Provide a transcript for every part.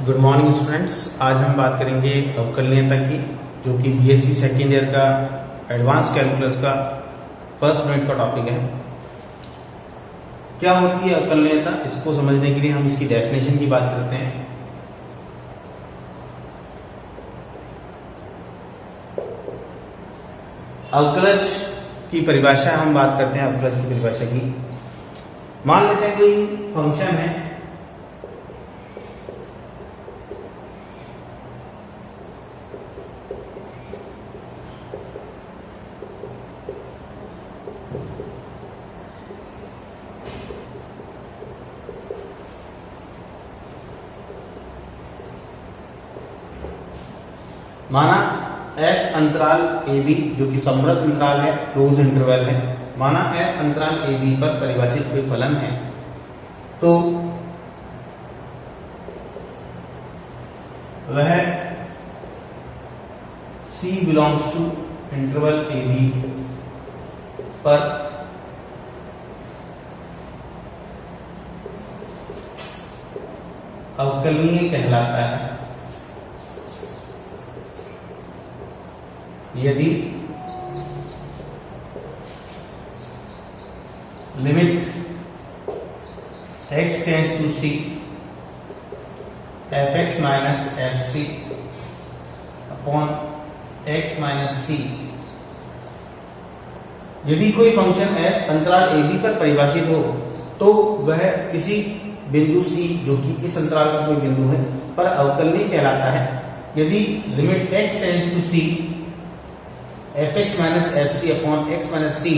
Good morning students. आज हम बात करेंगे अवकलनीयता की, जो कि बीएससी सेकेंड ईयर का एडवांस कैलकुलस का फर्स्ट यूनिट का टॉपिक है। क्या होती है अवकलनीयता, इसको समझने के लिए हम इसकी डेफिनेशन की बात करते हैं। अवकलज की परिभाषा हम बात करते हैं। अवकलज की परिभाषा की, मान लेते हैं कोई फंक्शन है माना f अंतराल ab, जो कि समवर्त अंतराल है, क्लोज इंटरवल है। माना f अंतराल ab पर परिभाषित कोई फलन है, तो वह c belongs to interval ab पर अवकलनीय कहलाता है यदि limit x tends to c fx minus fc upon x minus c, यदि कोई फंक्शन f अंतराल ab पर परिभाषित हो तो वह किसी बिंदु c, जो कि इस अंतराल का कोई बिंदु है, पर अवकलनीय कहलाता है यदि limit x tends to c fx minus fc upon x minus c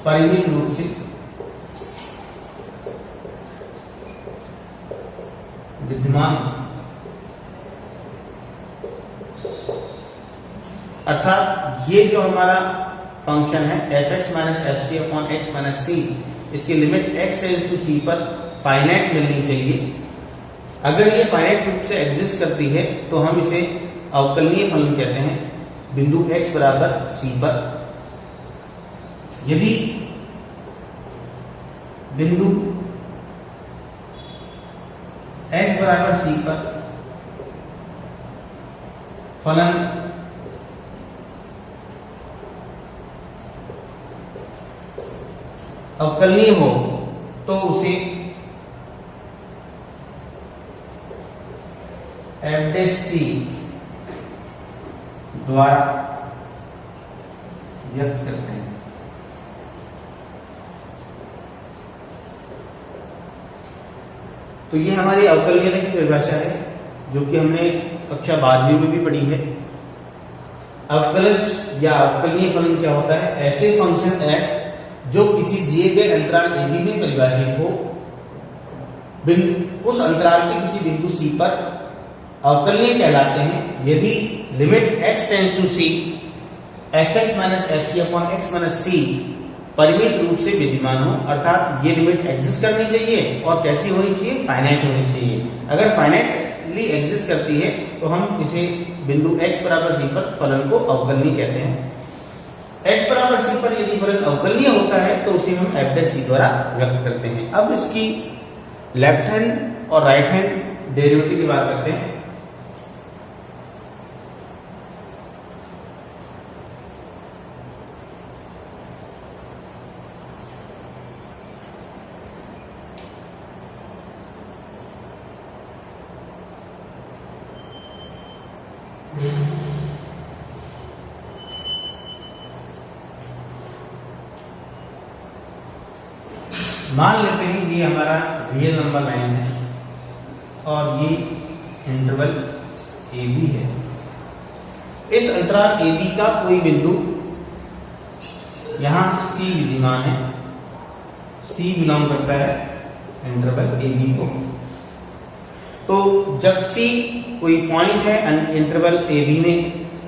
परिमित रूप से विद्यमान, अर्थात ये जो हमारा फंक्शन है fx minus fc upon x minus c, इसकी limit x tends to c पर फाइनाइट मिलनी चाहिए। अगर ये फाइनाइट रूप से एग्जिस्ट करती है तो हम इसे अवकलनीय फलन कहते हैं बिंदु x बराबर c पर। यदि बिंदु x बराबर c पर फलन अवकलनीय हो तो उसे f' द्वारा व्यक्त करते हैं। तो ये हमारी अवकलनीयता की परिभाषा है, जो कि हमने कक्षा 12वीं में भी पढ़ी है। अवकलज या अवकलनीय फलन क्या होता है? ऐसे फंक्शन f जो किसी दिए गए अंतराल ab में परिभाषित हो, उस अंतराल के किसी बिंदु c पर अवकलनीय कहलाते हैं यदि limit x tends to c fx minus fc upon x minus c परिमित रूप से विद्यमान हो, अर्थात ये लिमिट एग्जिस्ट करनी चाहिए और कैसी होनी चाहिए? फाइनाइट होनी चाहिए। अगर फाइनाइटली एग्जिस्ट करती है तो हम इसे बिंदु x बराबर c पर फलन को अवकलनीय कहते हैं। x बराबर c पर यदि फलन अवकलनीय होता है तो उसे हम f' द्वारा व्यक्त करते हैं। अब इसकी लेफ्ट हैंड और राइट हैंड डेरिवेटिव की बात करते हैं। मान लेते हैं ये हमारा रियल नंबर लाइन है और ये इंटरवल AB है। इस अंतराल AB का कोई बिंदु यहां C विद्यमान है, C बिलोंग करता है इंटरवल AB को। तो जब C कोई पॉइंट है इंटरवल AB में,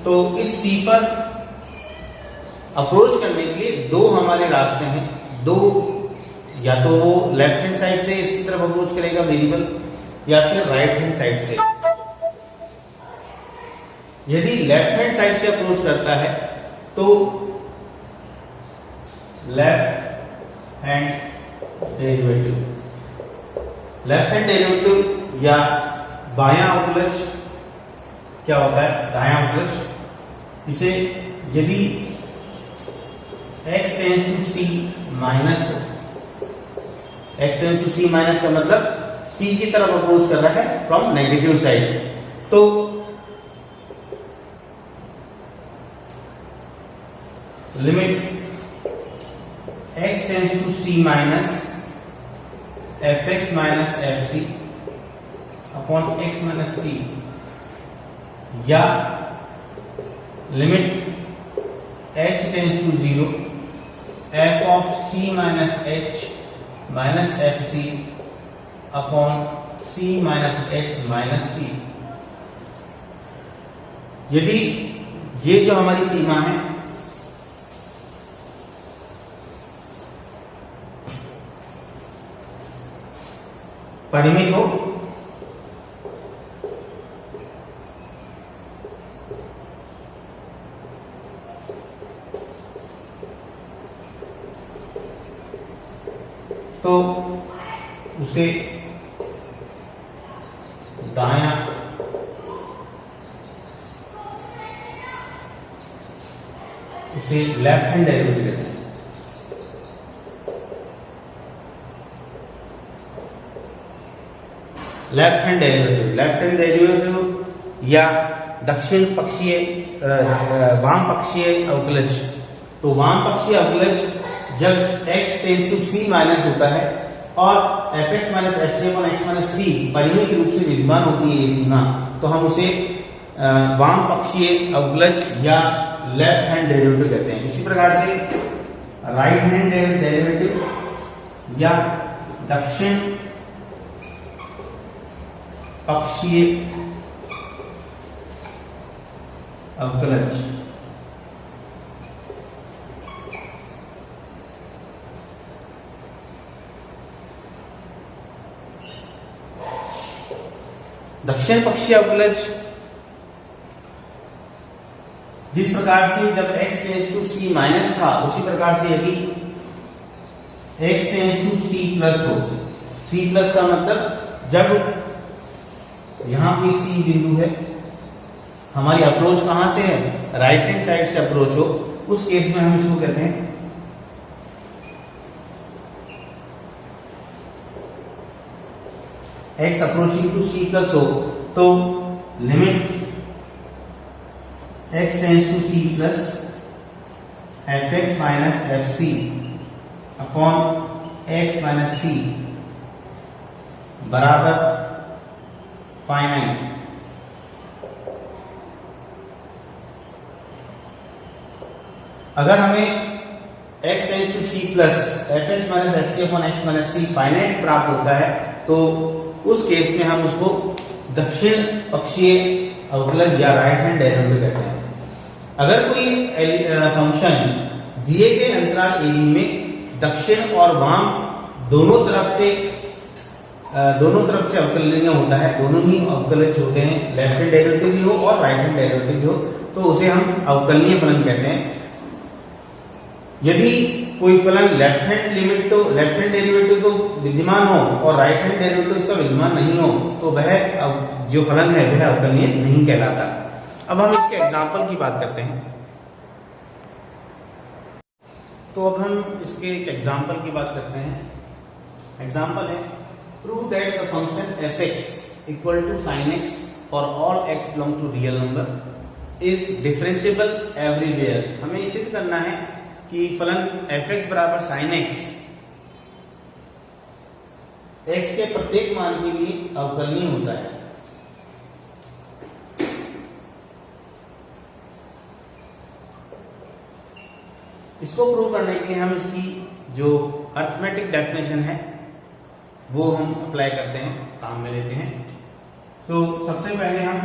तो इस C पर अप्रोच करने के लिए दो हमारे रास्ते हैं। दो, या तो वो लेफ्ट हैंड साइड से इसकी तरफ अप्रोच करेगा वेरिएबल, या फिर राइट हैंड साइड से। यदि लेफ्ट हैंड साइड से अप्रोच करता है तो left hand derivative left hand derivative या बायां अवकलज क्या होता है, दायां अवकलज, इसे यदि x tends to c minus हो, x tends to c minus का मतलब c की तरफ अप्रोच कर रहा है फ्रॉम नेगेटिव साइड, तो limit x tends to c minus fx minus fc upon x minus c, या limit h tends to 0 f of c minus h minus fc upon c minus h minus c। यदि ये जो हमारी सीमा है परिमित हो, तो उसे दायां उसे लेफ्ट हैंड डेरिवेटिव कहते हैं। लेफ्ट हैंड डेरिवेटिव या दक्षिण पक्षीय वाम पक्षीय अवकलज। तो वाम पक्षीय अवकलज जब x tends to c minus होता है और fx minus fc upon x minus c परिमित रूप से विद्यमान होती है ये सीमा, तो हम उसे वाम पक्षीय अवकलज या लेफ्ट हैंड डेरिवेटिव कहते हैं। इसी प्रकार से राइट हैंड डेरिवेटिव या दक्षिण पक्षीय अवकलज। दक्षिण पक्षीय अवकलज जिस प्रकार से जब x tends to c minus था, उसी प्रकार से यदि x tends to c plus हो, c प्लस का मतलब जब यहां पे c बिंदु है, हमारी अप्रोच कहां से है, राइट हैंड साइड से अप्रोच हो, उस केस में हम इसको कहते हैं x approaching to c plus हो, तो limit x tends to c plus fx minus fc upon x minus c बराबर फाइनाइट। अगर हमें x tends to c plus fx minus fc upon x minus c finite प्राप्त होता है, तो उस केस में हम उसको दक्षिण पक्षीय अवकलज या राइट हैंड डेरिवेटिव कहते हैं। अगर कोई फंक्शन दिए गए अंतराल ab में दक्षिण और वाम दोनों तरफ से अवकलनीय होता है, दोनों ही अवकलज होते हैं, लेफ्ट हैंड डेरिवेटिव भी हो और राइट हैंड डेरिवेटिव भी हो, तो उसे हम अवकलनीय फलन कहते हैं। यदि कोई फलन लेफ्ट हैंड डेरिवेटिव तो विद्यमान हो और राइट हैंड डेरिवेटिव उसका विद्यमान नहीं हो, तो वह जो फलन है वह अवकलनीय नहीं कहलाता। अब हम इसके एग्जाम्पल की बात करते हैं। तो अब हम इसके एक एग्जाम्पल की बात करते हैं। एग्जाम्पल है, prove that the function fx equal to sin x for all x belong to real number is differentiable everywhere. हमें ये सिद्ध करना है कि फलन fx बराबर sin x x के प्रत्येक मान के लिए अवकलनीय होता है। इसको प्रूव करने के लिए हम इसकी जो अर्थमेटिक डेफिनेशन है वो हम अप्लाई करते हैं, काम में लेते हैं। तो सबसे पहले हम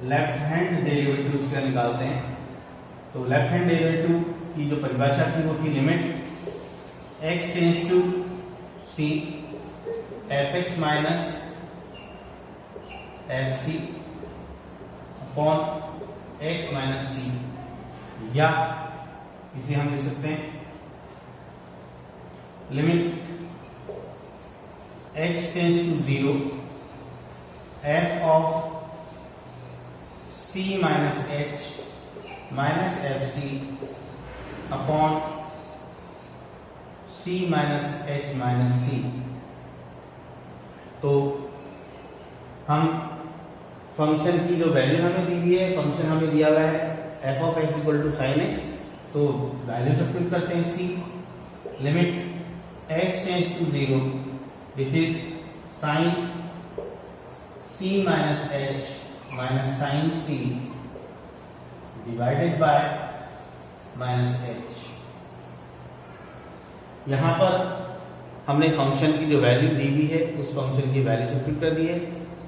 लेफ्ट हैंड डेरिवेटिव इसका निकालते हैं। तो लेफ्ट हैंड डेरिवेटिव की जो परिभाषा थी वो थी limit x tends to c fx minus fc upon x minus c, या इसे हम लिख सकते हैं limit h tends to 0 f of c minus h minus fc upon c minus h minus c। तो हम फंक्शन की जो वैल्यू हमें दी हुई है, फंक्शन हमें दिया हुआ है f of x equal to sine x, तो वैल्यू सब्स्टिट्यूट करते हैं इसकी। Limit h tends to 0, this is sine c minus h minus sine c divided by minus h। यहां पर हमने फंक्शन की जो वैल्यू दी हुई है उस फंक्शन की वैल्यू सब्स्टिट्यूट कर दी है।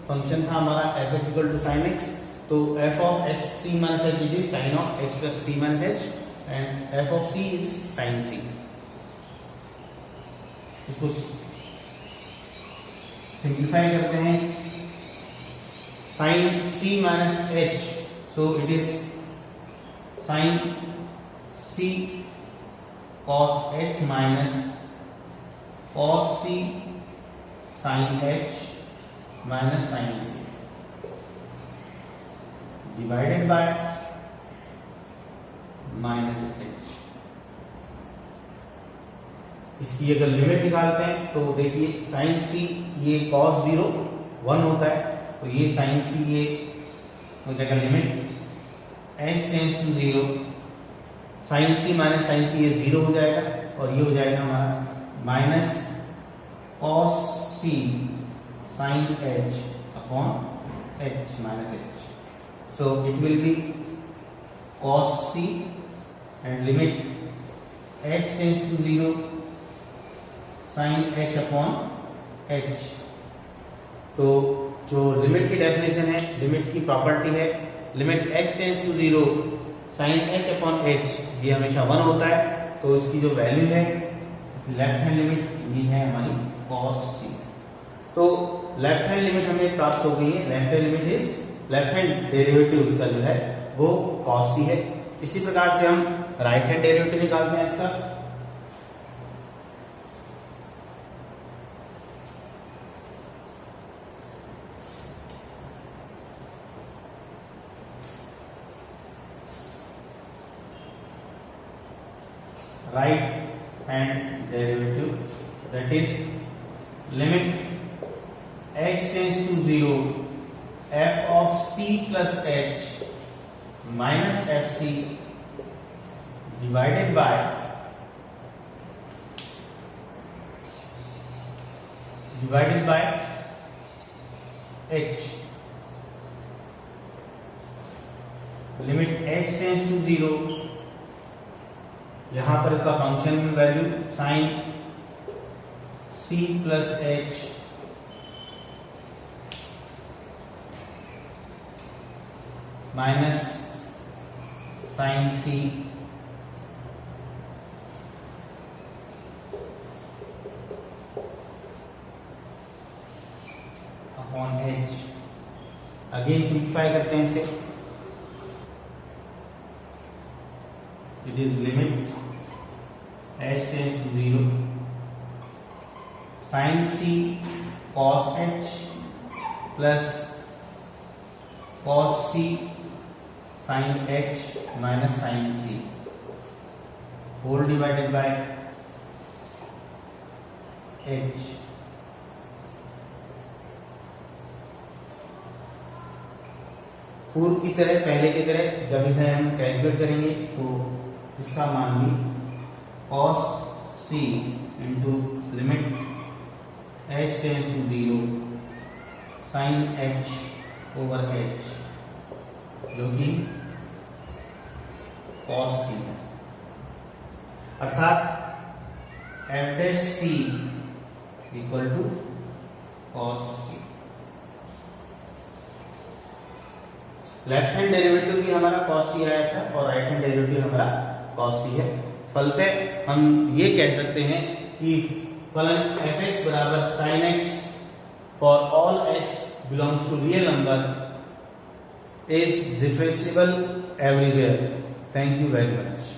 फंक्शन था हमारा f x equal to sine x, तो f of x c minus h is sine of x plus c minus h and f of c is sine c। इसको simplify करते हैं, sine c minus h, so it is sine c cos h minus cos c sine h minus sine c divided by minus h। इसकी अगर limit निकालते हैं तो देखिए sign c ये cos 0 1 होता है, तो ये साइन c ये हो जाएगा limit h tends to 0, sine c minus sine c ये 0 हो जाएगा और ये हो जाएगा हमारा minus cos c sine h upon h minus h। So it will be cos c and limit h tends to 0 sin h upon h। तो जो लिमिट की डेफिनेशन है, लिमिट की प्रॉपर्टी है, limit h tends to 0 sin h upon h ये हमेशा 1 होता है, तो इसकी जो वैल्यू है लेफ्ट हैंड लिमिट ये है हमारी cos c। तो लेफ्ट हैंड लिमिट हमें प्राप्त हो गई है, left hand limit is left hand derivative उसका जो है वो cos c है। इसी प्रकार से हम राइट हैंड डेरिवेटिव निकालते हैं इसका। Right hand derivative that is limit h tends to 0 f of c plus h minus fc divided by h। Limit h tends to 0, यहां पर इसका function value sine c plus h minus sine c upon h। Again simplify करते हैं इसे, it is limit h tends to 0 sine c cos h plus cos c sine h minus sine c whole divided by h। पूर्व की तरह, पहले की तरह जब इसे हम कैलकुलेट करेंगे तो इसका मान भी cos c into limit h tends to 0 sine h over h जो कि cos c है, अर्थात f dash c equal to cos c। Left hand derivative भी हमारा cos c आया था और राइट हैंड डेरिवेटिव हमारा cos c है। फलतः हम ये कह सकते हैं कि फलन f(x) बराबर sin x for all x belongs to real number is differentiable everywhere. Thank you very much.